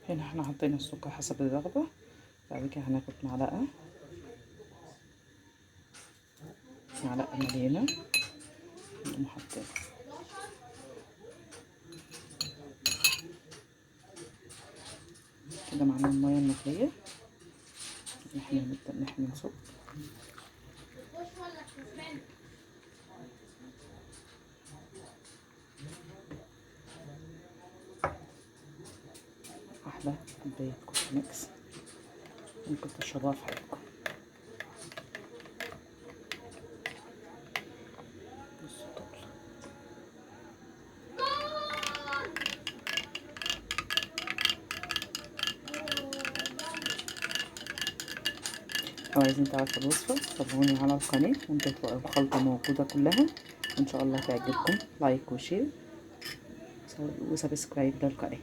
هنا احنا حطينا السكر حسب الرغبة. بعد كده هناخد معلقة مليانة نقوم حاطين كده معانا المية المغلية. احنا نبدأ ان احنا نصب. احلى كوباية كوفي ميكس ممكن تشربوها في حياتكم. بصوا الطبل. لو عايزين تعرفوا الوصفة تابعوني على القناة وانتوا تلاقوا الخلطة موجودة كلها، وان شاء الله تعجبكم. لايك وشير وسبسكرايب للقناة.